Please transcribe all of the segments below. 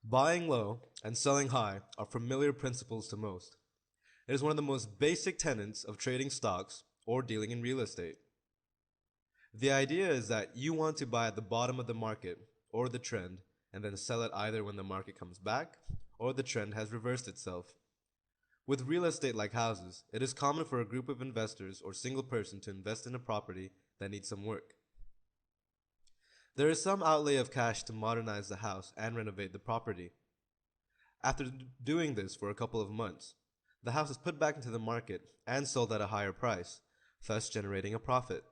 Buying low and selling high are familiar principles to most. It is one of the most basic tenets of trading stocks or dealing in real estate. The idea is that you want to buy at the bottom of the market or the trend and then sell it either when the market comes back or the trend has reversed itself. With real estate like houses, it is common for a group of investors or single person to invest in a property that needs some work. There is some outlay of cash to modernize the house and renovate the property. After doing this for a couple of months, the house is put back into the market and sold at a higher price, thus generating a profit.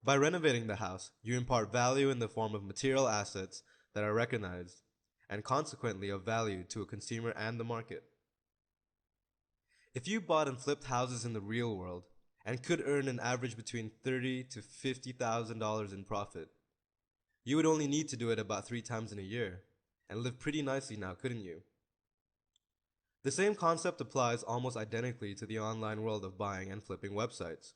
By renovating the house, you impart value in the form of material assets that are recognized and consequently of value to a consumer and the market. If you bought and flipped houses in the real world and could earn an average between $30,000 to $50,000 in profit, you would only need to do it about 3 times in a year and live pretty nicely now, couldn't you? The same concept applies almost identically to the online world of buying and flipping websites.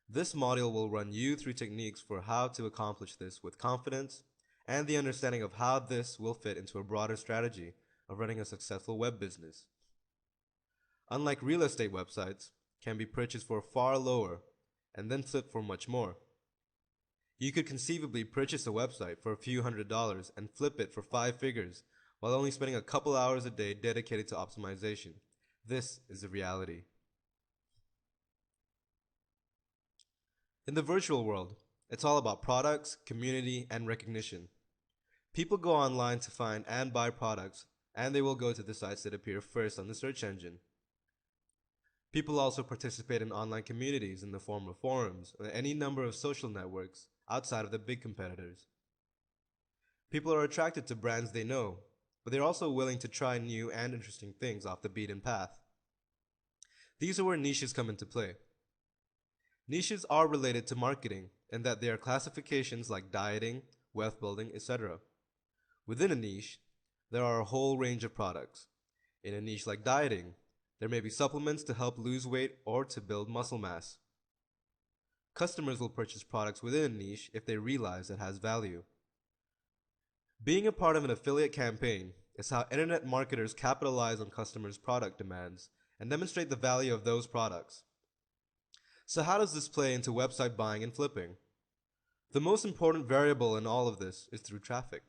This module will run you through techniques for how to accomplish this with confidence and the understanding of how this will fit into a broader strategy of running a successful web business. Unlike real estate websites, can be purchased for far lower and then flipped for much more. You could conceivably purchase a website for a few $100s and flip it for 5 figures while only spending a couple hours a day dedicated to optimization. This is the reality. In the virtual world, it's all about products, community, and recognition. People go online to find and buy products, and they will go to the sites that appear first on the search engine. People also participate in online communities in the form of forums or any number of social networks outside of the big competitors. People are attracted to brands they know, but they're also willing to try new and interesting things off the beaten path. These are where niches come into play. Niches are related to marketing in that they are classifications like dieting, wealth building, etc. Within a niche, there are a whole range of products. In a niche like dieting, there may be supplements to help lose weight or to build muscle mass. Customers will purchase products within a niche if they realize it has value. Being a part of an affiliate campaign is how internet marketers capitalize on customers' product demands and demonstrate the value of those products. So how does this play into website buying and flipping? The most important variable in all of this is through traffic.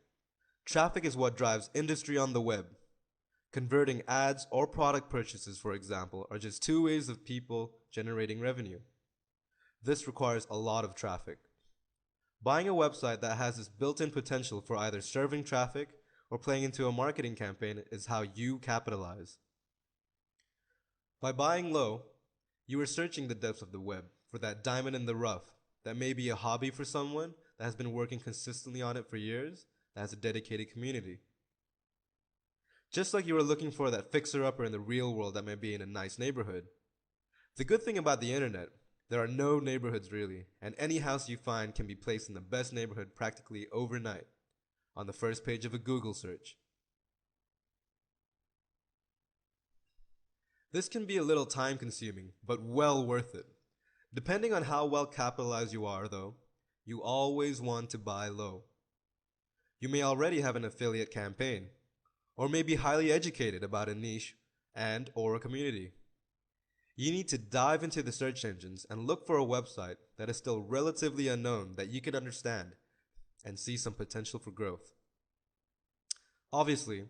Traffic is what drives industry on the web. Converting ads or product purchases, for example, are just two ways of people generating revenue. This requires a lot of traffic. Buying a website that has this built-in potential for either serving traffic or playing into a marketing campaign is how you capitalize. By buying low, you are searching the depths of the web for that diamond in the rough that may be a hobby for someone that has been working consistently on it for years, that has a dedicated community. Just like you are looking for that fixer-upper in the real world that may be in a nice neighborhood. The good thing about the internet, there are no neighborhoods really, and any house you find can be placed in the best neighborhood practically overnight, on the first page of a Google search. This can be a little time consuming, but well worth it. Depending on how well capitalized you are though, you always want to buy low. You may already have an affiliate campaign, or may be highly educated about a niche and or a community. You need to dive into the search engines and look for a website that is still relatively unknown that you can understand and see some potential for growth. Obviously,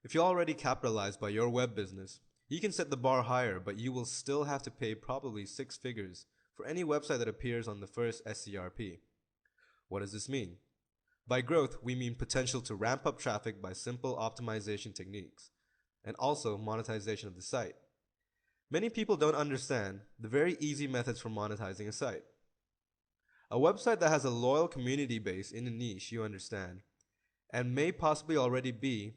if you're already capitalized by your web business, you can set the bar higher, but you will still have to pay probably 6 figures for any website that appears on the first SCRP. What does this mean? By growth, we mean potential to ramp up traffic by simple optimization techniques, and also monetization of the site. Many people don't understand the very easy methods for monetizing a site. A website that has a loyal community base in a niche you understand, and may possibly already be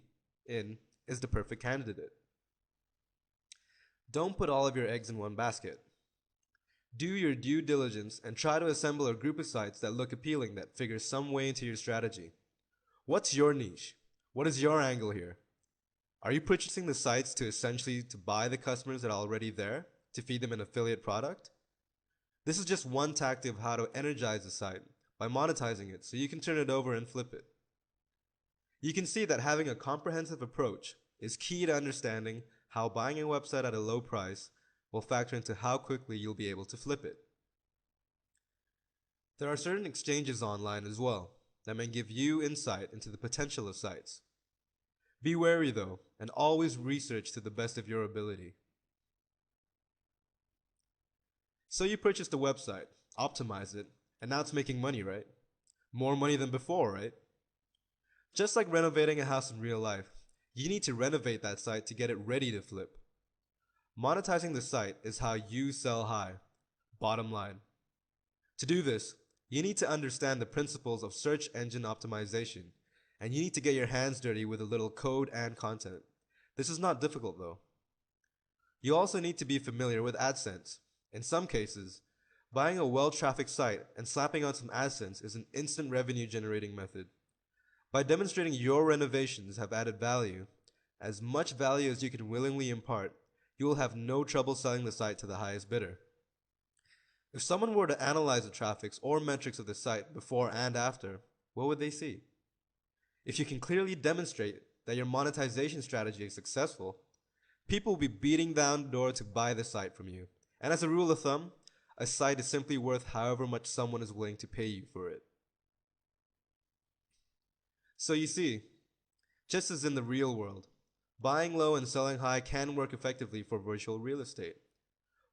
in, is the perfect candidate. Don't put all of your eggs in one basket. Do your due diligence and try to assemble a group of sites that look appealing that figure some way into your strategy. What's your niche? What is your angle here? Are you purchasing the sites to essentially to buy the customers that are already there to feed them an affiliate product? This is just one tactic of how to energize the site by monetizing it so you can turn it over and flip it. You can see that having a comprehensive approach is key to understanding how buying a website at a low price will factor into how quickly you'll be able to flip it. There are certain exchanges online as well that may give you insight into the potential of sites. Be wary though, and always research to the best of your ability. So you purchased a website, optimize it, and now it's making money, right? More money than before, right? Just like renovating a house in real life, you need to renovate that site to get it ready to flip. Monetizing the site is how you sell high. Bottom line. To do this, you need to understand the principles of search engine optimization, and you need to get your hands dirty with a little code and content. This is not difficult though. You also need to be familiar with AdSense. In some cases, buying a well-trafficked site and slapping on some AdSense is an instant revenue generating method. By demonstrating your renovations have added value, as much value as you can willingly impart, you will have no trouble selling the site to the highest bidder. If someone were to analyze the traffics or metrics of the site before and after, what would they see? If you can clearly demonstrate that your monetization strategy is successful, people will be beating down the door to buy the site from you. And as a rule of thumb, a site is simply worth however much someone is willing to pay you for it. So you see, just as in the real world, buying low and selling high can work effectively for virtual real estate.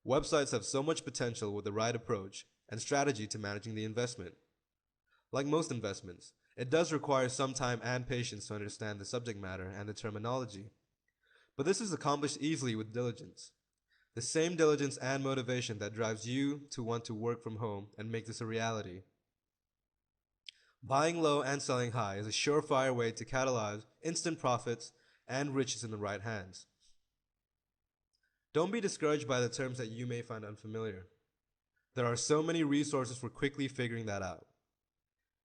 Websites have so much potential with the right approach and strategy to managing the investment. Like most investments, it does require some time and patience to understand the subject matter and the terminology. But this is accomplished easily with diligence. The same diligence and motivation that drives you to want to work from home and make this a reality. Buying low and selling high is a surefire way to catalyze instant profits and riches in the right hands. Don't be discouraged by the terms that you may find unfamiliar. There are so many resources for quickly figuring that out.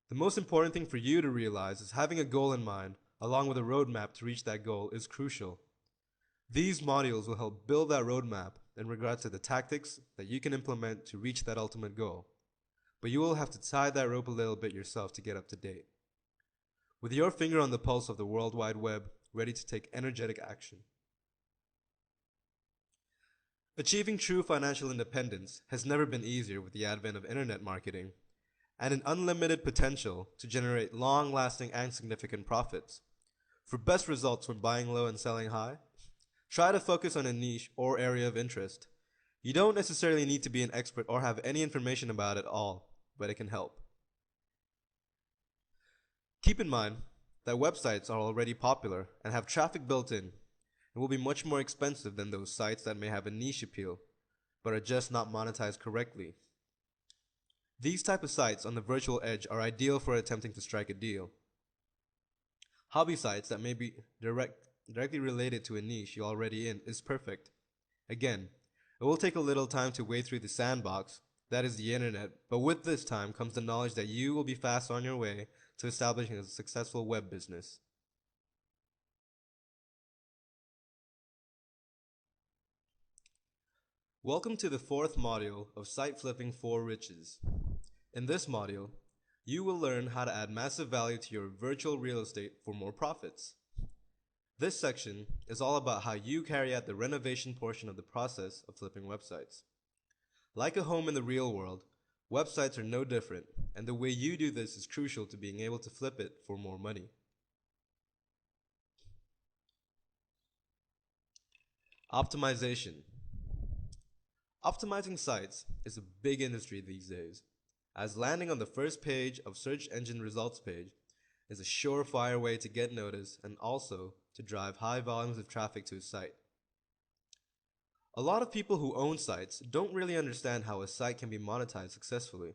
The most important thing for you to realize is having a goal in mind, along with a roadmap to reach that goal, is crucial. These modules will help build that roadmap in regards to the tactics that you can implement to reach that ultimate goal. But you will have to tie that rope a little bit yourself to get up to date. With your finger on the pulse of the World Wide Web, ready to take energetic action. Achieving true financial independence has never been easier with the advent of internet marketing and an unlimited potential to generate long-lasting and significant profits. For best results when buying low and selling high, try to focus on a niche or area of interest. You don't necessarily need to be an expert or have any information about it all, but it can help. Keep in mind that websites are already popular and have traffic built in and will be much more expensive than those sites that may have a niche appeal, but are just not monetized correctly. These type of sites on the virtual edge are ideal for attempting to strike a deal. Hobby sites that may be directly related to a niche you're already in is perfect. Again, it will take a little time to wade through the sandbox, that is the internet, but with this time comes the knowledge that you will be fast on your way to establishing a successful web business. Welcome to the fourth module of Site Flipping for Riches. In this module, you will learn how to add massive value to your virtual real estate for more profits. This section is all about how you carry out the renovation portion of the process of flipping websites. Like a home in the real world, websites are no different, and the way you do this is crucial to being able to flip it for more money. Optimization. Optimizing sites is a big industry these days, as landing on the first page of search engine results page is a surefire way to get noticed and also to drive high volumes of traffic to a site. A lot of people who own sites don't really understand how a site can be monetized successfully.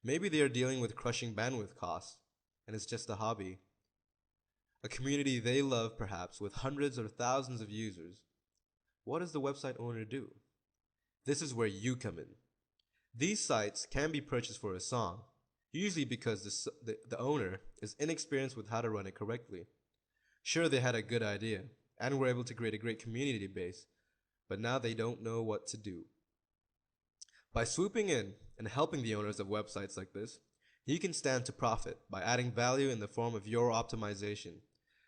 Maybe they are dealing with crushing bandwidth costs, and it's just a hobby. A community they love perhaps with hundreds or thousands of users. What does the website owner do? This is where you come in. These sites can be purchased for a song, usually because the owner is inexperienced with how to run it correctly. Sure, they had a good idea and were able to create a great community base, but now they don't know what to do. By swooping in and helping the owners of websites like this, You can stand to profit by adding value in the form of your optimization,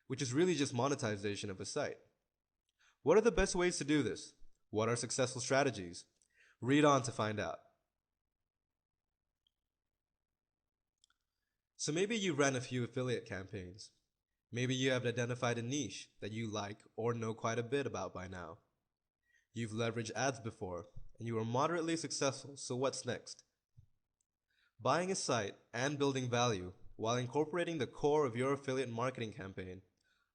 which is really just monetization of a site. What are the best ways to do this? What are successful strategies? Read on to find out. So maybe you ran a few affiliate campaigns. Maybe you have identified a niche that you like or know quite a bit about by now. You've leveraged ads before, and you were moderately successful, so what's next? Buying a site and building value while incorporating the core of your affiliate marketing campaign,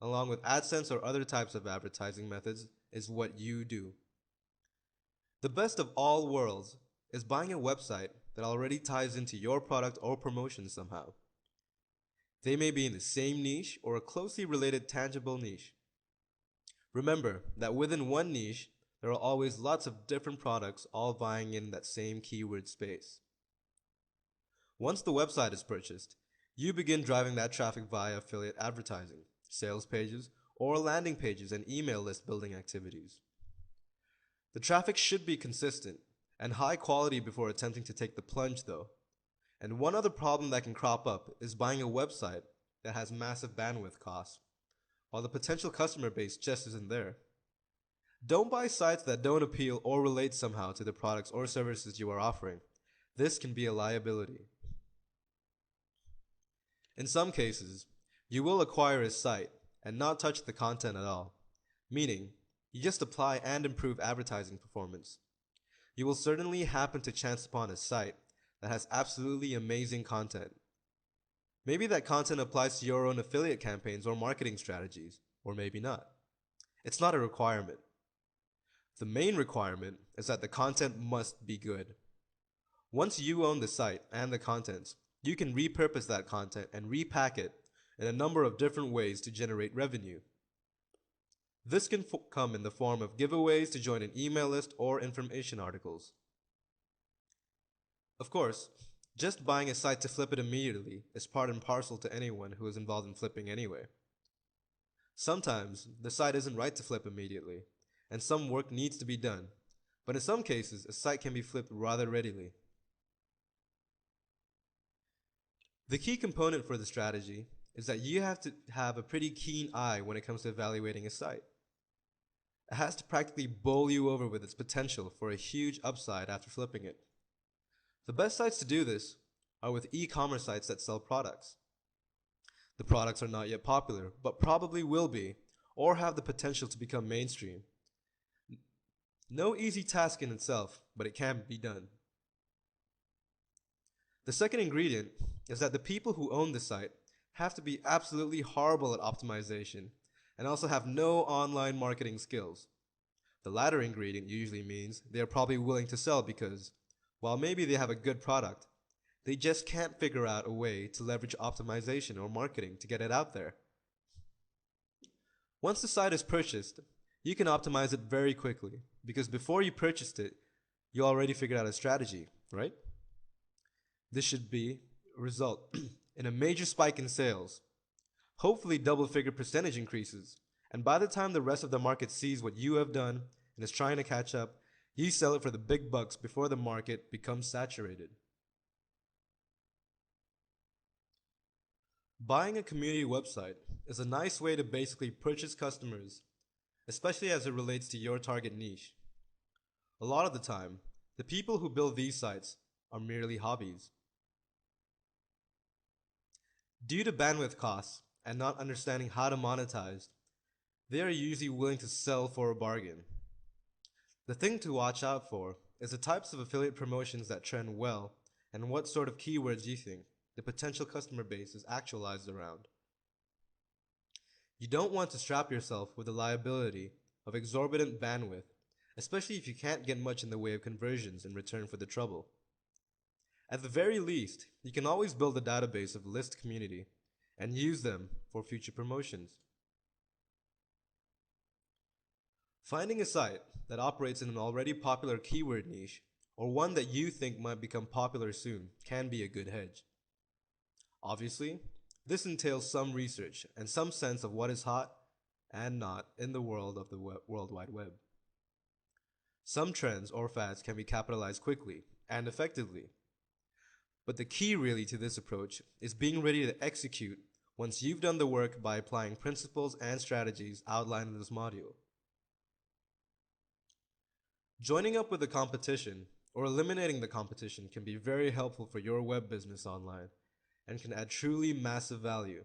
along with AdSense or other types of advertising methods, is what you do. The best of all worlds is buying a website that already ties into your product or promotion somehow. They may be in the same niche or a closely related tangible niche. Remember that within one niche, there are always lots of different products all vying in that same keyword space. Once the website is purchased, you begin driving that traffic via affiliate advertising, sales pages, or landing pages and email list building activities. The traffic should be consistent and high quality before attempting to take the plunge though. And one other problem that can crop up is buying a website that has massive bandwidth costs, while the potential customer base just isn't there. Don't buy sites that don't appeal or relate somehow to the products or services you are offering. This can be a liability. In some cases, you will acquire a site and not touch the content at all, meaning you just apply and improve advertising performance. You will certainly happen to chance upon a site that has absolutely amazing content. Maybe that content applies to your own affiliate campaigns or marketing strategies, or maybe not. It's not a requirement. The main requirement is that the content must be good. Once you own the site and the contents, you can repurpose that content and repack it in a number of different ways to generate revenue. This can come in the form of giveaways to join an email list or information articles. Of course, just buying a site to flip it immediately is part and parcel to anyone who is involved in flipping anyway. Sometimes, the site isn't right to flip immediately, and some work needs to be done, but in some cases, a site can be flipped rather readily. The key component for the strategy is that you have to have a pretty keen eye when it comes to evaluating a site. It has to practically bowl you over with its potential for a huge upside after flipping it. The best sites to do this are with e-commerce sites that sell products. The products are not yet popular, but probably will be, or have the potential to become mainstream. No easy task in itself, but it can be done. The second ingredient is that the people who own the site have to be absolutely horrible at optimization and also have no online marketing skills. The latter ingredient usually means they are probably willing to sell because, while maybe they have a good product, they just can't figure out a way to leverage optimization or marketing to get it out there. Once the site is purchased, you can optimize it very quickly because before you purchased it, you already figured out a strategy, right? This should result in a major spike in sales, hopefully double-figure percentage increases, and by the time the rest of the market sees what you have done and is trying to catch up, you sell it for the big bucks before the market becomes saturated. Buying a community website is a nice way to basically purchase customers, especially as it relates to your target niche. A lot of the time, the people who build these sites are merely hobbies. Due to bandwidth costs and not understanding how to monetize, they are usually willing to sell for a bargain. The thing to watch out for is the types of affiliate promotions that trend well and what sort of keywords you think the potential customer base is actualized around. You don't want to strap yourself with the liability of exorbitant bandwidth, especially if you can't get much in the way of conversions in return for the trouble. At the very least, you can always build a database of list community and use them for future promotions. Finding a site that operates in an already popular keyword niche or one that you think might become popular soon can be a good hedge. Obviously, this entails some research and some sense of what is hot and not in the world of the World Wide Web. Some trends or fads can be capitalized quickly and effectively, But the key really to this approach is being ready to execute once you've done the work by applying principles and strategies outlined in this module. Joining up with the competition or eliminating the competition can be very helpful for your web business online and can add truly massive value.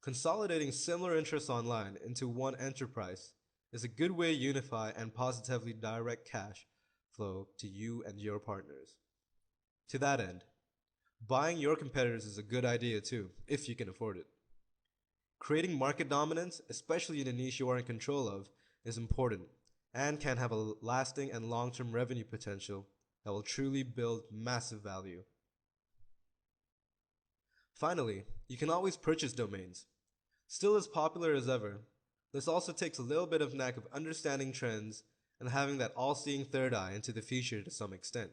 Consolidating similar interests online into one enterprise is a good way to unify and positively direct cash flow to you and your partners. To that end, buying your competitors is a good idea too, if you can afford it. Creating market dominance, especially in a niche you are in control of, is important and can have a lasting and long-term revenue potential that will truly build massive value. Finally, you can always purchase domains. Still as popular as ever, this also takes a little bit of knack of understanding trends and having that all-seeing third eye into the future to some extent.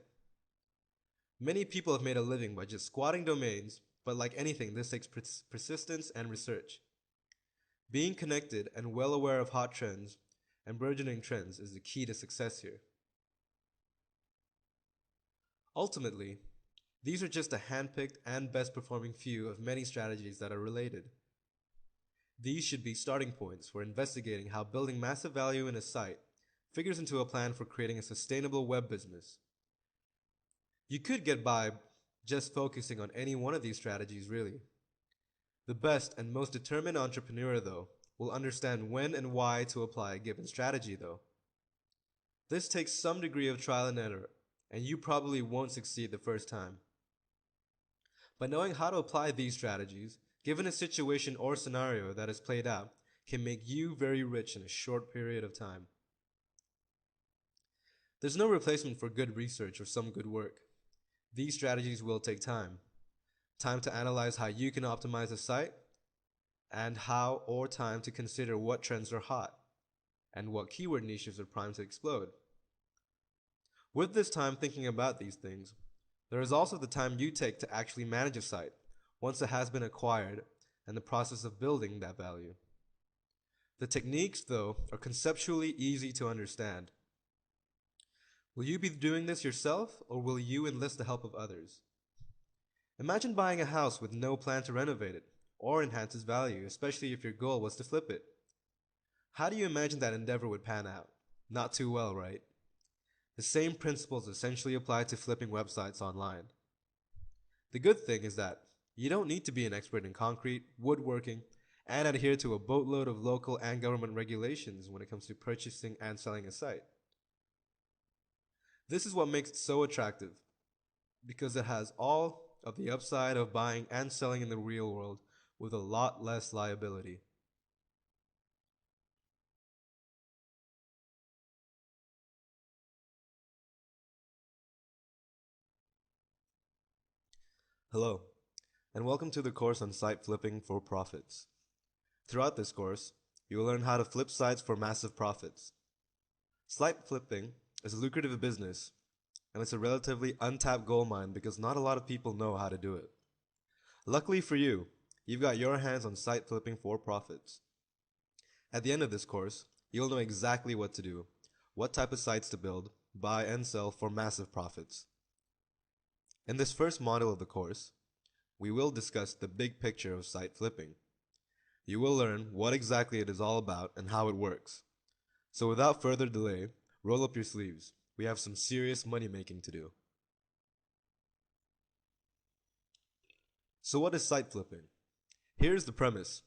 Many people have made a living by just squatting domains, but like anything, this takes persistence and research. Being connected and well aware of hot trends and burgeoning trends is the key to success here. Ultimately, these are just a handpicked and best performing few of many strategies that are related. These should be starting points for investigating how building massive value in a site figures into a plan for creating a sustainable web business. You could get by just focusing on any one of these strategies really. The best and most determined entrepreneur, though, will understand when and why to apply a given strategy, though. This takes some degree of trial and error, and you probably won't succeed the first time. But knowing how to apply these strategies, given a situation or scenario that is played out, can make you very rich in a short period of time. There's no replacement for good research or some good work. These strategies will take time. Time to analyze how you can optimize a site, and how or time to consider what trends are hot, and what keyword niches are primed to explode. With this time thinking about these things, there is also the time you take to actually manage a site once it has been acquired and the process of building that value. The techniques, though, are conceptually easy to understand. Will you be doing this yourself, or will you enlist the help of others? Imagine buying a house with no plan to renovate it or enhance its value, especially if your goal was to flip it. How do you imagine that endeavor would pan out? Not too well, right? The same principles essentially apply to flipping websites online. The good thing is that you don't need to be an expert in concrete, woodworking, and adhere to a boatload of local and government regulations when it comes to purchasing and selling a site. This is what makes it so attractive, because it has all of the upside of buying and selling in the real world with a lot less liability. Hello, and welcome to the course on site flipping for profits. Throughout this course, you will learn how to flip sites for massive profits. Site flipping is a lucrative business, and it's a relatively untapped gold mine because not a lot of people know how to do it. Luckily for you, you've got your hands on site flipping for profits. At the end of this course, you'll know exactly what to do, what type of sites to build, buy, and sell for massive profits. In this first module of the course, we will discuss the big picture of site flipping. You will learn what exactly it is all about and how it works. So without further delay, roll up your sleeves. We have some serious money making to do. So what is site flipping? Here's the premise.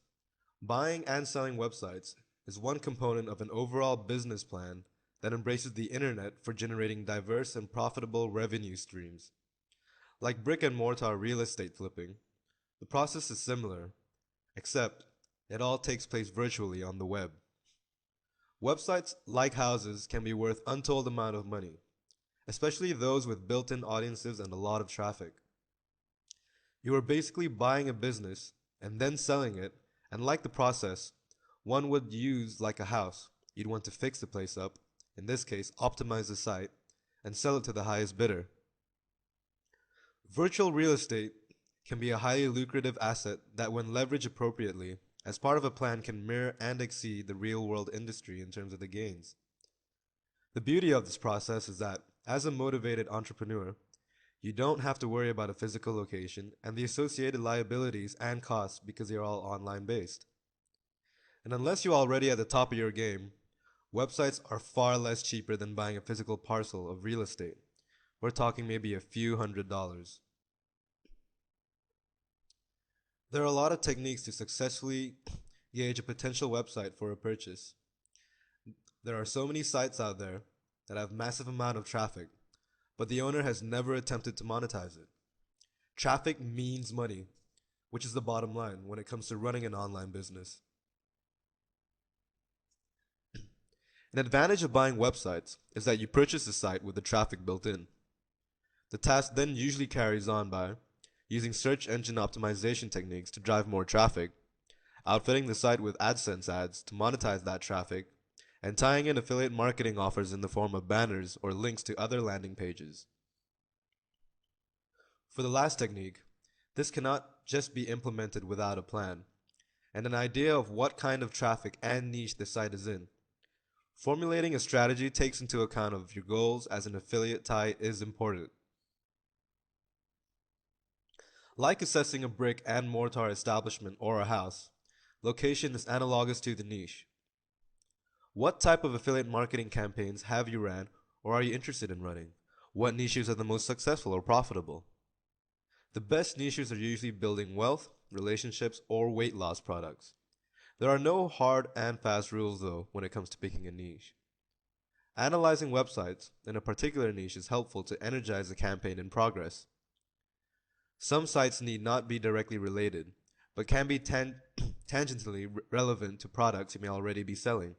Buying and selling websites is one component of an overall business plan that embraces the internet for generating diverse and profitable revenue streams. Like brick and mortar real estate flipping, the process is similar, except it all takes place virtually on the web. Websites, like houses, can be worth untold amount of money, especially those with built-in audiences and a lot of traffic. You are basically buying a business and then selling it, and like the process, one would use like a house. You'd want to fix the place up, in this case optimize the site, and sell it to the highest bidder. Virtual real estate can be a highly lucrative asset that, when leveraged appropriately, as part of a plan, can mirror and exceed the real-world industry in terms of the gains. The beauty of this process is that, as a motivated entrepreneur, You don't have to worry about a physical location and the associated liabilities and costs because they are all online based. And unless you're already at the top of your game, websites are far less cheaper than buying a physical parcel of real estate. We're talking maybe a few $100s. There are a lot of techniques to successfully gauge a potential website for a purchase. There are so many sites out there that have massive amount of traffic, but the owner has never attempted to monetize it. Traffic means money, which is the bottom line when it comes to running an online business. An advantage of buying websites is that you purchase a site with the traffic built in. The task then usually carries on by using search engine optimization techniques to drive more traffic, outfitting the site with AdSense ads to monetize that traffic, and tying in affiliate marketing offers in the form of banners or links to other landing pages. For the last technique, this cannot just be implemented without a plan and an idea of what kind of traffic and niche the site is in. Formulating a strategy takes into account of your goals as an affiliate tie is important. Like assessing a brick and mortar establishment or a house, location is analogous to the niche. What type of affiliate marketing campaigns have you ran or are you interested in running? What niches are the most successful or profitable? The best niches are usually building wealth, relationships, or weight loss products. There are no hard and fast rules though when it comes to picking a niche. Analyzing websites in a particular niche is helpful to energize a campaign in progress. Some sites need not be directly related, but can be tangentially relevant to products you may already be selling.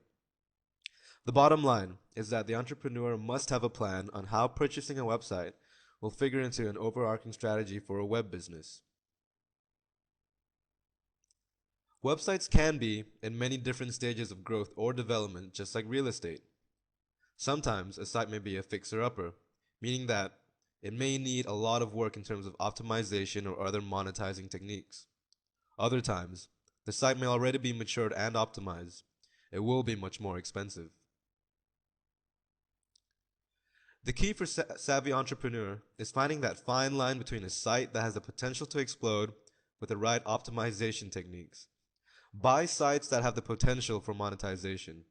The bottom line is that the entrepreneur must have a plan on how purchasing a website will figure into an overarching strategy for a web business. Websites can be in many different stages of growth or development, just like real estate. Sometimes a site may be a fixer-upper, meaning that it may need a lot of work in terms of optimization or other monetizing techniques. Other times, the site may already be matured and optimized. It will be much more expensive. The key for savvy entrepreneur is finding that fine line between a site that has the potential to explode with the right optimization techniques. Buy sites that have the potential for monetization.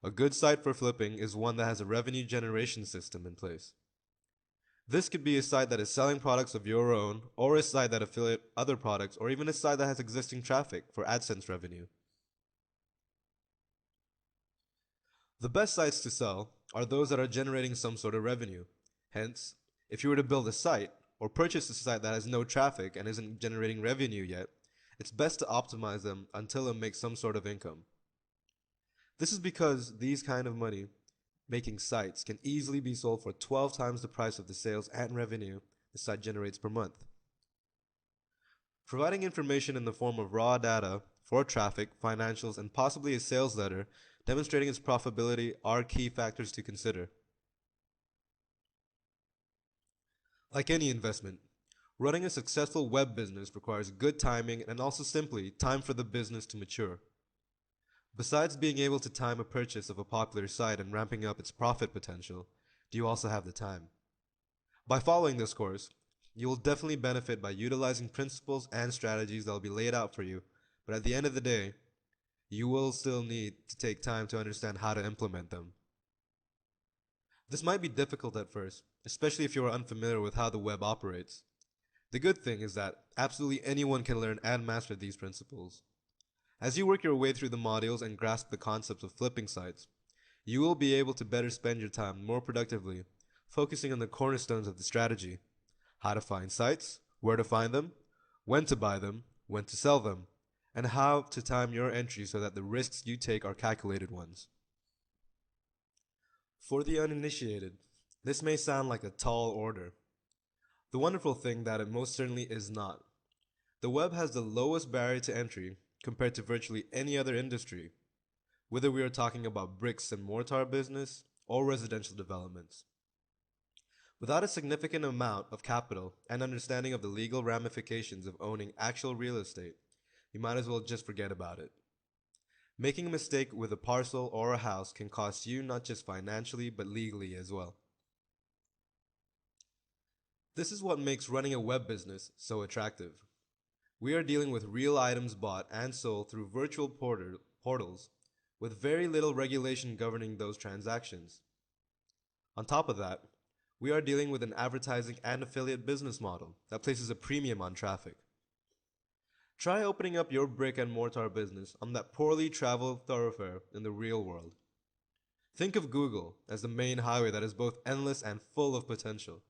A good site for flipping is one that has a revenue generation system in place. This could be a site that is selling products of your own, or a site that affiliate other products, or even a site that has existing traffic for AdSense revenue. The best sites to sell are those that are generating some sort of revenue. Hence, if you were to build a site or purchase a site that has no traffic and isn't generating revenue yet, it's best to optimize them until it makes some sort of income. This is because these kind of money making sites can easily be sold for 12 times the price of the sales and revenue the site generates per month. Providing information in the form of raw data for traffic, financials, and possibly a sales letter demonstrating its profitability are key factors to consider. Like any investment, running a successful web business requires good timing and also simply time for the business to mature. Besides being able to time a purchase of a popular site and ramping up its profit potential, do you also have the time? By following this course, you will definitely benefit by utilizing principles and strategies that will be laid out for you, but at the end of the day, you will still need to take time to understand how to implement them. This might be difficult at first, especially if you are unfamiliar with how the web operates. The good thing is that absolutely anyone can learn and master these principles. As you work your way through the modules and grasp the concepts of flipping sites, you will be able to better spend your time more productively, focusing on the cornerstones of the strategy: how to find sites, where to find them, when to buy them, when to sell them, and how to time your entry so that the risks you take are calculated ones. For the uninitiated, this may sound like a tall order. The wonderful thing that it most certainly is not. The web has the lowest barrier to entry compared to virtually any other industry, whether we are talking about bricks and mortar business or residential developments. Without a significant amount of capital and understanding of the legal ramifications of owning actual real estate, you might as well just forget about it. Making a mistake with a parcel or a house can cost you not just financially but legally as well. This is what makes running a web business so attractive. We are dealing with real items bought and sold through virtual portals with very little regulation governing those transactions. On top of that, we are dealing with an advertising and affiliate business model that places a premium on traffic. Try opening up your brick and mortar business on that poorly traveled thoroughfare in the real world. Think of Google as the main highway that is both endless and full of potential.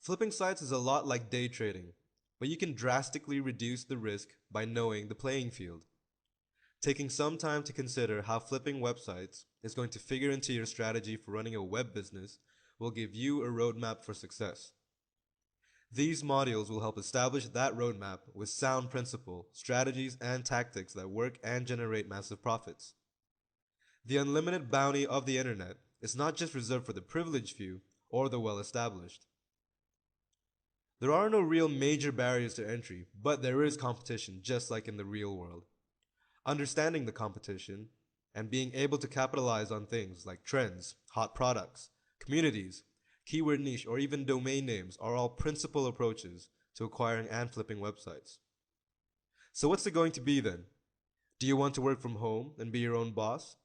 Flipping sites is a lot like day trading, but you can drastically reduce the risk by knowing the playing field. Taking some time to consider how flipping websites is going to figure into your strategy for running a web business will give you a roadmap for success. These modules will help establish that roadmap with sound principle, strategies, and tactics that work and generate massive profits. The unlimited bounty of the internet is not just reserved for the privileged few or the well-established. There are no real major barriers to entry, but there is competition just like in the real world. Understanding the competition and being able to capitalize on things like trends, hot products, communities, keyword niche, or even domain names are all principal approaches to acquiring and flipping websites. So what's it going to be then? Do you want to work from home and be your own boss?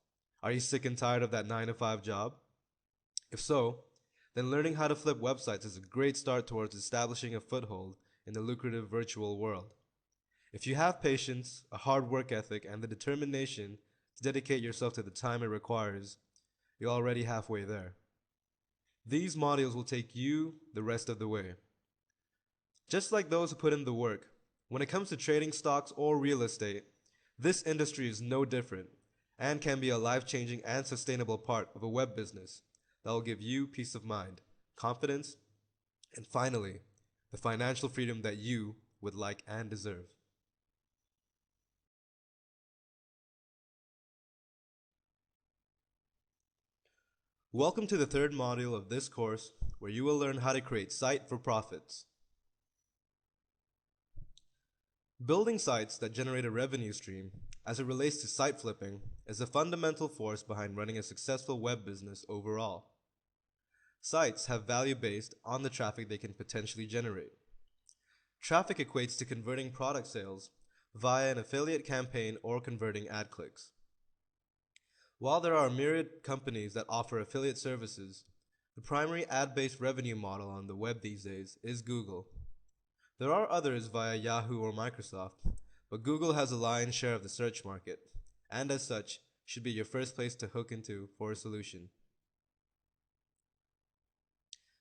Are you sick and tired of that 9 to 5 job? If so, then learning how to flip websites is a great start towards establishing a foothold in the lucrative virtual world. If you have patience, a hard work ethic, and the determination to dedicate yourself to the time it requires, you're already halfway there. These modules will take you the rest of the way. Just like those who put in the work, when it comes to trading stocks or real estate, this industry is no different and can be a life-changing and sustainable part of a web business that will give you peace of mind, confidence, and finally, the financial freedom that you would like and deserve. Welcome to the third module of this course, where you will learn how to create site for profits. Building sites that generate a revenue stream, as it relates to site flipping, is a fundamental force behind running a successful web business overall. Sites have value based on the traffic they can potentially generate. Traffic equates to converting product sales via an affiliate campaign or converting ad clicks. While there are myriad companies that offer affiliate services, the primary ad-based revenue model on the web these days is Google. There are others via Yahoo or Microsoft, but Google has a lion's share of the search market, and as such, should be your first place to hook into for a solution.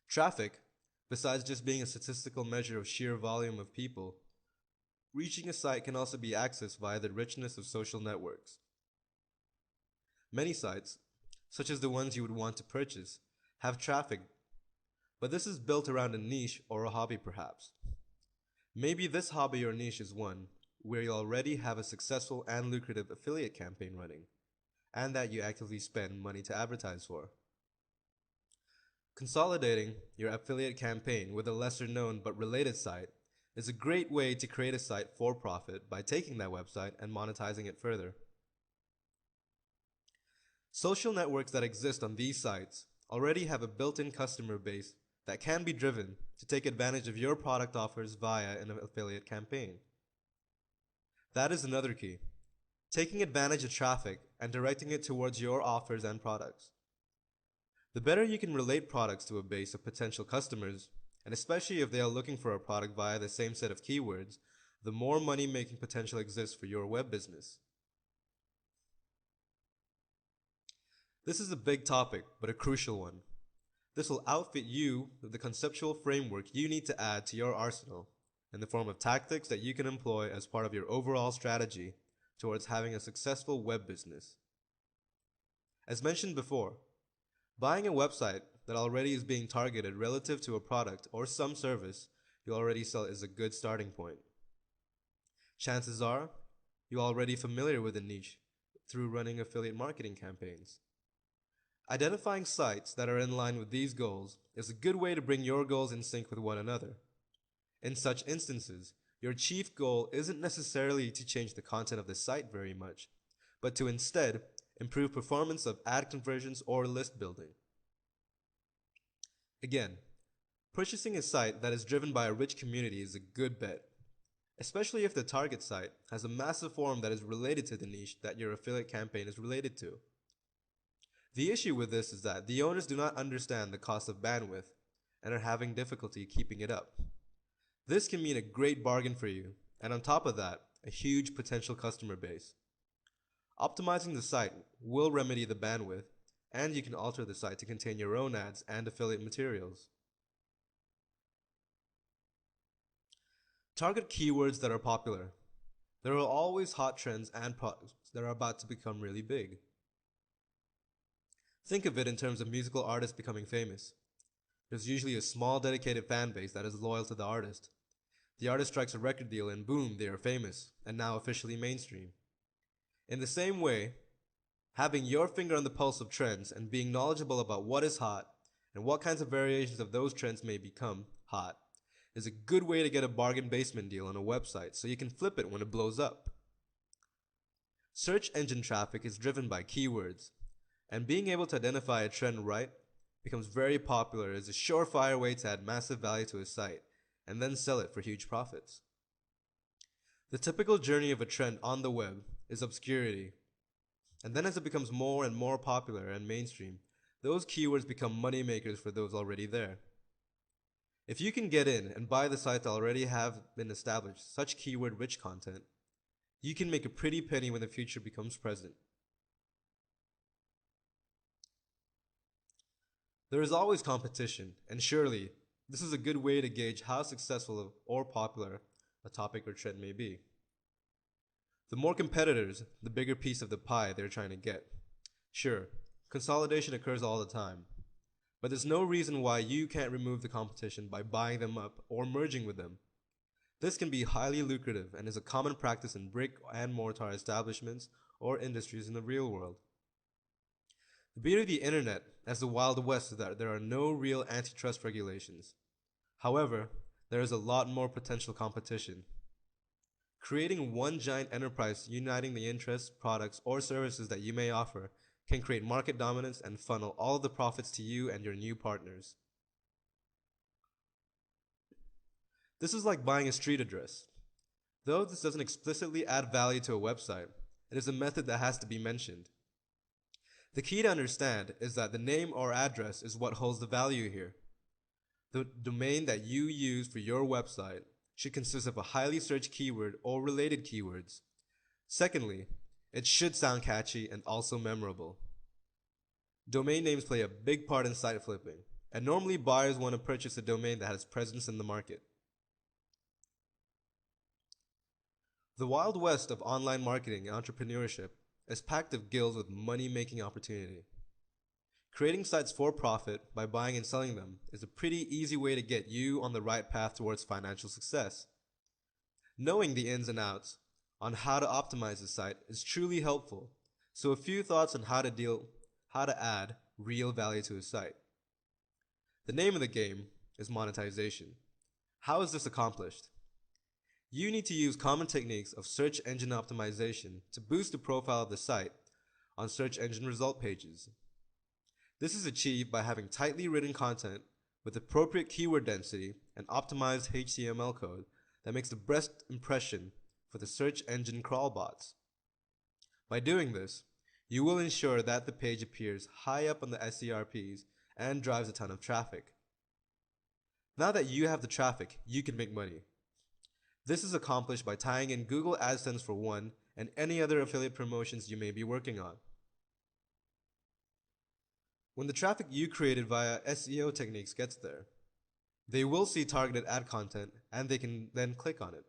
Traffic, besides just being a statistical measure of sheer volume of people, reaching a site can also be accessed via the richness of social networks. Many sites, such as the ones you would want to purchase, have traffic, but this is built around a niche or a hobby perhaps. Maybe this hobby or niche is one where you already have a successful and lucrative affiliate campaign running, and that you actively spend money to advertise for. Consolidating your affiliate campaign with a lesser known but related site is a great way to create a site for profit by taking that website and monetizing it further. Social networks that exist on these sites already have a built-in customer base that can be driven to take advantage of your product offers via an affiliate campaign. That is another key, taking advantage of traffic and directing it towards your offers and products. The better you can relate products to a base of potential customers, and especially if they are looking for a product via the same set of keywords, the more money-making potential exists for your web business. This is a big topic, but a crucial one. This will outfit you with the conceptual framework you need to add to your arsenal in the form of tactics that you can employ as part of your overall strategy towards having a successful web business. As mentioned before, buying a website that already is being targeted relative to a product or some service you already sell is a good starting point. Chances are, you're already familiar with the niche through running affiliate marketing campaigns. Identifying sites that are in line with these goals is a good way to bring your goals in sync with one another. In such instances, your chief goal isn't necessarily to change the content of the site very much, but to instead improve performance of ad conversions or list building. Again, purchasing a site that is driven by a rich community is a good bet, especially if the target site has a massive forum that is related to the niche that your affiliate campaign is related to. The issue with this is that the owners do not understand the cost of bandwidth and are having difficulty keeping it up. This can mean a great bargain for you, and on top of that, a huge potential customer base. Optimizing the site will remedy the bandwidth, and you can alter the site to contain your own ads and affiliate materials. Target keywords that are popular. There are always hot trends and products that are about to become really big. Think of it in terms of musical artists becoming famous. There's usually a small dedicated fan base that is loyal to the artist. The artist strikes a record deal and boom, they are famous, and now officially mainstream. In the same way, having your finger on the pulse of trends and being knowledgeable about what is hot and what kinds of variations of those trends may become hot is a good way to get a bargain basement deal on a website so you can flip it when it blows up. Search engine traffic is driven by keywords, and being able to identify a trend right becomes very popular as a surefire way to add massive value to a site and then sell it for huge profits. The typical journey of a trend on the web is obscurity, and then as it becomes more and more popular and mainstream, those keywords become money makers for those already there. If you can get in and buy the sites that already have been established, such keyword-rich content, you can make a pretty penny when the future becomes present. There is always competition, and surely this is a good way to gauge how successful or popular a topic or trend may be. The more competitors, the bigger piece of the pie they're trying to get. Sure, consolidation occurs all the time, but there's no reason why you can't remove the competition by buying them up or merging with them. This can be highly lucrative and is a common practice in brick and mortar establishments or industries in the real world. The beauty of the internet as the Wild West is that there are no real antitrust regulations. However, there is a lot more potential competition. Creating one giant enterprise uniting the interests, products, or services that you may offer can create market dominance and funnel all of the profits to you and your new partners. This is like buying a street address. Though this doesn't explicitly add value to a website, it is a method that has to be mentioned. The key to understand is that the name or address is what holds the value here. The domain that you use for your website should consist of a highly searched keyword or related keywords. Secondly, it should sound catchy and also memorable. Domain names play a big part in site flipping, and normally buyers want to purchase a domain that has presence in the market. The Wild West of online marketing and entrepreneurship is packed of guilds with money-making opportunity. Creating sites for profit by buying and selling them is a pretty easy way to get you on the right path towards financial success. Knowing the ins and outs on how to optimize the site is truly helpful, so a few thoughts on how to add real value to a site. The name of the game is monetization. How is this accomplished? You need to use common techniques of search engine optimization to boost the profile of the site on search engine result pages. This is achieved by having tightly written content with appropriate keyword density and optimized HTML code that makes the best impression for the search engine crawl bots. By doing this, you will ensure that the page appears high up on the SERPs and drives a ton of traffic. Now that you have the traffic, you can make money. This is accomplished by tying in Google AdSense for one and any other affiliate promotions you may be working on. When the traffic you created via SEO techniques gets there, they will see targeted ad content and they can then click on it.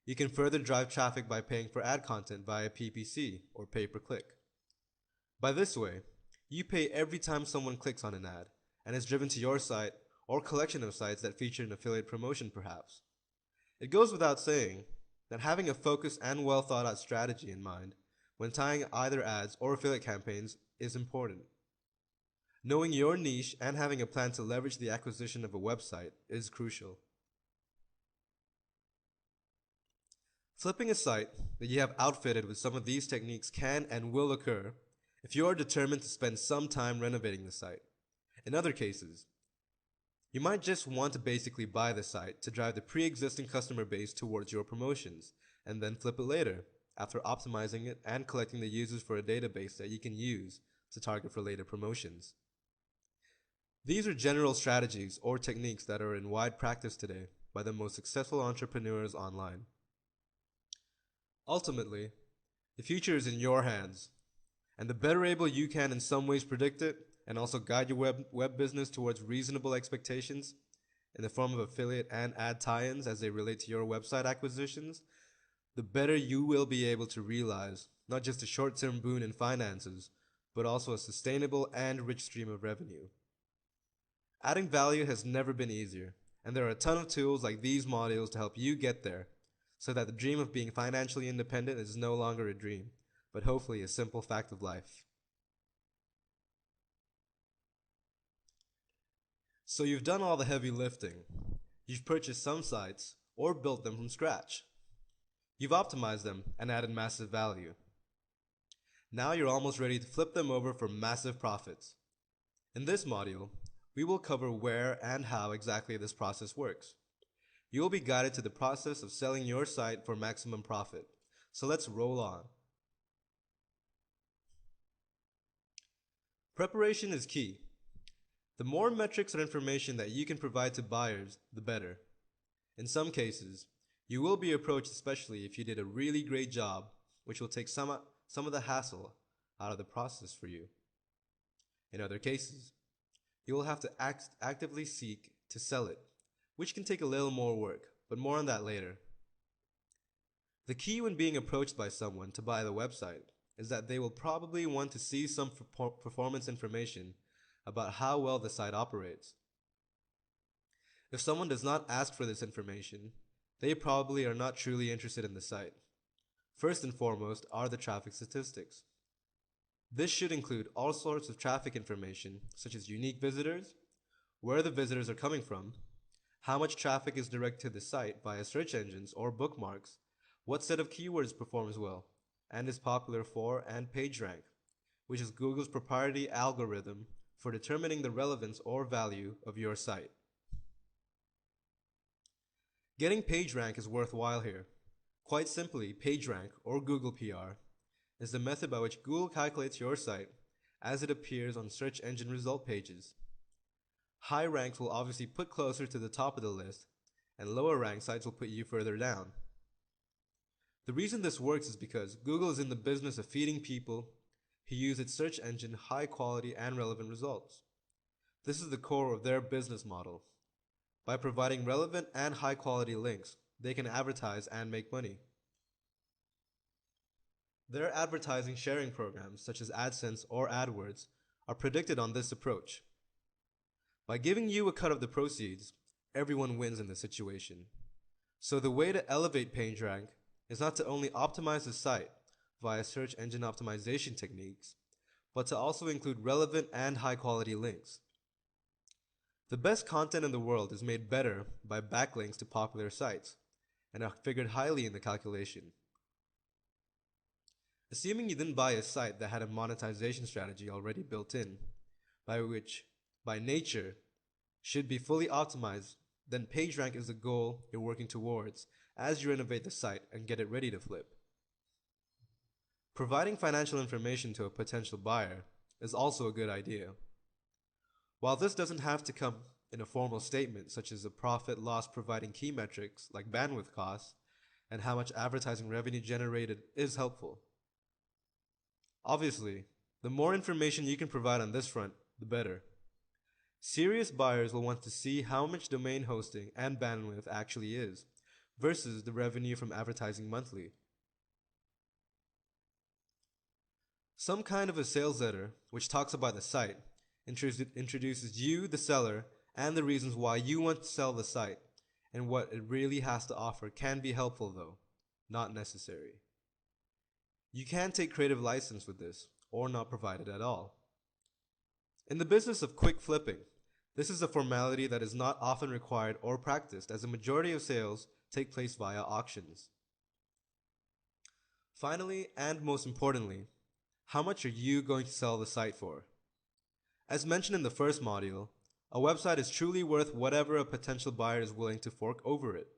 You can further drive traffic by paying for ad content via PPC or pay-per-click. By this way, you pay every time someone clicks on an ad and is driven to your site or collection of sites that feature an affiliate promotion perhaps. It goes without saying that having a focused and well thought out strategy in mind when tying either ads or affiliate campaigns is important. Knowing your niche and having a plan to leverage the acquisition of a website is crucial. Flipping a site that you have outfitted with some of these techniques can and will occur if you are determined to spend some time renovating the site. In other cases, You might just want to basically buy the site to drive the pre-existing customer base towards your promotions, and then flip it later, after optimizing it and collecting the users for a database that you can use to target for later promotions. These are general strategies or techniques that are in wide practice today by the most successful entrepreneurs online. Ultimately, the future is in your hands, and the better able you can in some ways predict it and also guide your web business towards reasonable expectations in the form of affiliate and ad tie-ins as they relate to your website acquisitions, the better you will be able to realize not just a short-term boon in finances, but also a sustainable and rich stream of revenue. Adding value has never been easier, and there are a ton of tools like these modules to help you get there, so that the dream of being financially independent is no longer a dream, but hopefully a simple fact of life. So you've done all the heavy lifting. You've purchased some sites or built them from scratch. You've optimized them and added massive value. Now you're almost ready to flip them over for massive profits. In this module, we will cover where and how exactly this process works. You will be guided to the process of selling your site for maximum profit. So let's roll on. Preparation is key. The more metrics or information that you can provide to buyers, the better. In some cases, you will be approached, especially if you did a really great job, which will take some of the hassle out of the process for you. In other cases, you will have to actively seek to sell it, which can take a little more work, but more on that later. The key when being approached by someone to buy the website is that they will probably want to see some performance information about how well the site operates. If someone does not ask for this information, they probably are not truly interested in the site. First and foremost are the traffic statistics. This should include all sorts of traffic information, such as unique visitors, where the visitors are coming from, how much traffic is directed to the site via search engines or bookmarks, what set of keywords performs well, and is popular for, and PageRank, which is Google's proprietary algorithm for determining the relevance or value of your site. Getting PageRank is worthwhile here. Quite simply, PageRank, or Google PR, is the method by which Google calculates your site as it appears on search engine result pages. High ranks will obviously put closer to the top of the list, and lower ranked sites will put you further down. The reason this works is because Google is in the business of feeding people who use its search engine high quality and relevant results. This is the core of their business model. By providing relevant and high quality links, they can advertise and make money. Their advertising sharing programs, such as AdSense or AdWords, are predicted on this approach. By giving you a cut of the proceeds, everyone wins in this situation. So the way to elevate PageRank is not to only optimize the site via search engine optimization techniques, but to also include relevant and high quality links. The best content in the world is made better by backlinks to popular sites, and are figured highly in the calculation. Assuming you didn't buy a site that had a monetization strategy already built in, which, by nature, should be fully optimized, then PageRank is the goal you're working towards as you renovate the site and get it ready to flip. Providing financial information to a potential buyer is also a good idea. While this doesn't have to come in a formal statement such as a profit loss, providing key metrics like bandwidth costs and how much advertising revenue generated is helpful. Obviously, the more information you can provide on this front, the better. Serious buyers will want to see how much domain hosting and bandwidth actually is, versus the revenue from advertising monthly. Some kind of a sales letter, which talks about the site, introduces you, the seller, and the reasons why you want to sell the site, and what it really has to offer can be helpful though, not necessary. You can take creative license with this, or not provide it at all. In the business of quick flipping, this is a formality that is not often required or practiced, as the majority of sales take place via auctions. Finally, and most importantly, how much are you going to sell the site for? As mentioned in the first module, A website is truly worth whatever a potential buyer is willing to fork over it.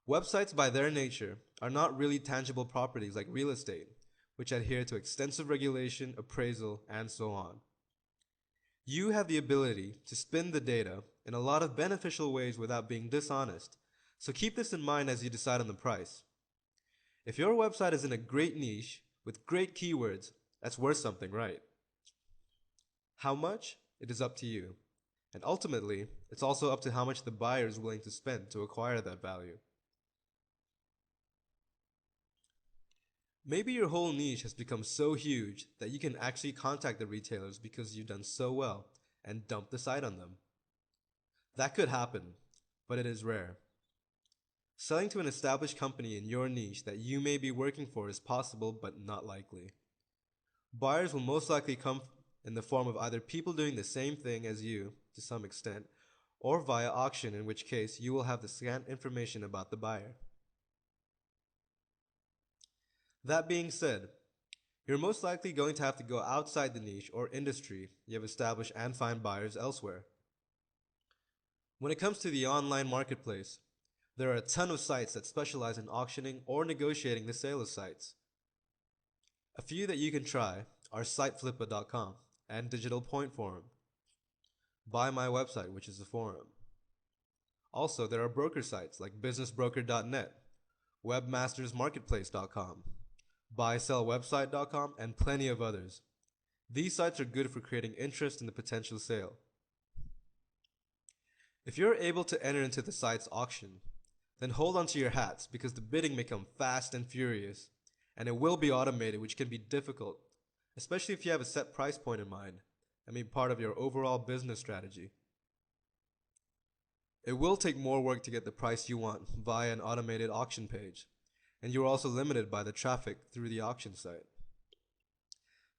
Websites, by their nature, are not really tangible properties like real estate, which adhere to extensive regulation, appraisal, and so on. You have the ability to spin the data in a lot of beneficial ways without being dishonest, so keep this in mind as you decide on the price. If your website is in a great niche with great keywords, that's worth something, right? How much? It is up to you. And ultimately, it's also up to how much the buyer is willing to spend to acquire that value. Maybe your whole niche has become so huge that you can actually contact the retailers because you've done so well and dump the site on them. That could happen, but it is rare. Selling to an established company in your niche that you may be working for is possible but not likely. Buyers will most likely come in the form of either people doing the same thing as you to some extent, or via auction, in which case you will have the scant information about the buyer. That being said, you're most likely going to have to go outside the niche or industry you have established and find buyers elsewhere. When it comes to the online marketplace, there are a ton of sites that specialize in auctioning or negotiating the sale of sites. A few that you can try are siteflippa.com and Digital Point Forum. Buy My Website, which is a forum. Also, there are broker sites like businessbroker.net, webmastersmarketplace.com, buysellwebsite.com, and plenty of others. These sites are good for creating interest in the potential sale. If you're able to enter into the site's auction, then hold on to your hats because the bidding may come fast and furious, and it will be automated, which can be difficult, especially if you have a set price point in mind and be part of your overall business strategy. It will take more work to get the price you want via an automated auction page, and you're also limited by the traffic through the auction site.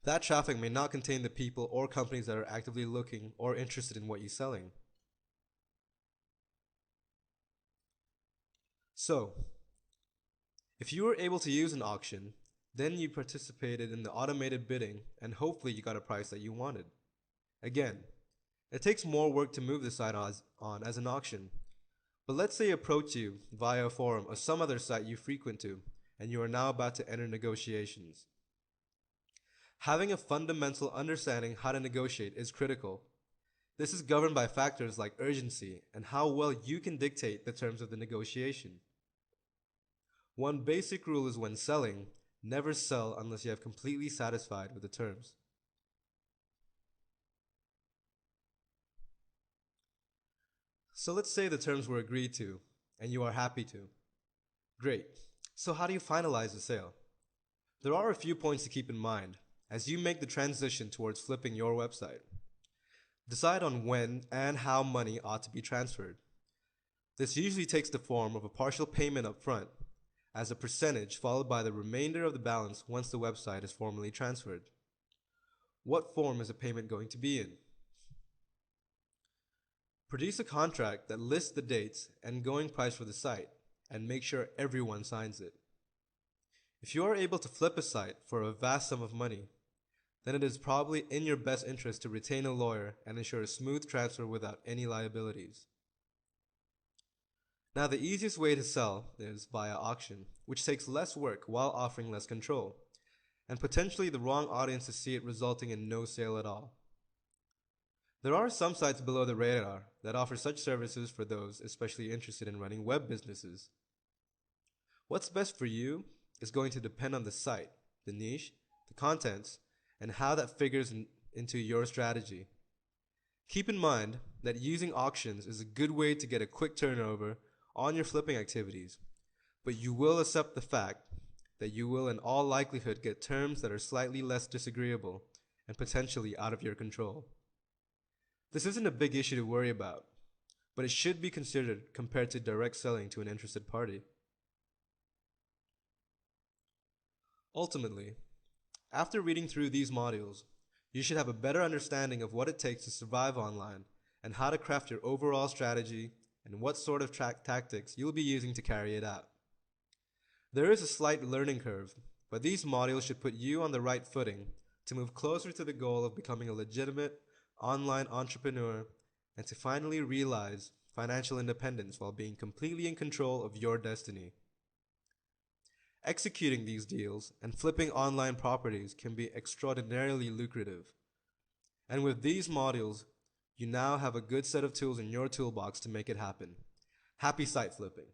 That traffic may not contain the people or companies that are actively looking or interested in what you're selling. So, if you were able to use an auction, then you participated in the automated bidding and hopefully you got a price that you wanted. Again, it takes more work to move the site on as an auction, but let's say I approach you via a forum or some other site you frequent to, and you are now about to enter negotiations. Having a fundamental understanding how to negotiate is critical. This is governed by factors like urgency and how well you can dictate the terms of the negotiation. One basic rule is when selling, never sell unless you have completely satisfied with the terms. So let's say the terms were agreed to, and you are happy to. Great. So how do you finalize the sale? There are a few points to keep in mind as you make the transition towards flipping your website. Decide on when and how money ought to be transferred. This usually takes the form of a partial payment up front, as a percentage followed by the remainder of the balance once the website is formally transferred. What form is the payment going to be in? Produce a contract that lists the dates and going price for the site, and make sure everyone signs it. If you are able to flip a site for a vast sum of money, then it is probably in your best interest to retain a lawyer and ensure a smooth transfer without any liabilities. Now, the easiest way to sell is via auction, which takes less work while offering less control, and potentially the wrong audience to see it, resulting in no sale at all. There are some sites below the radar that offer such services for those especially interested in running web businesses. What's best for you is going to depend on the site, the niche, the contents, and how that figures into your strategy. Keep in mind that using auctions is a good way to get a quick turnover on your flipping activities, but you will accept the fact that you will in all likelihood get terms that are slightly less disagreeable and potentially out of your control. This isn't a big issue to worry about, but it should be considered compared to direct selling to an interested party. Ultimately, after reading through these modules, you should have a better understanding of what it takes to survive online and how to craft your overall strategy and what sort of tactics you'll be using to carry it out. There is a slight learning curve, but these modules should put you on the right footing to move closer to the goal of becoming a legitimate online entrepreneur and to finally realize financial independence while being completely in control of your destiny. Executing these deals and flipping online properties can be extraordinarily lucrative. And with these modules, you now have a good set of tools in your toolbox to make it happen. Happy site flipping!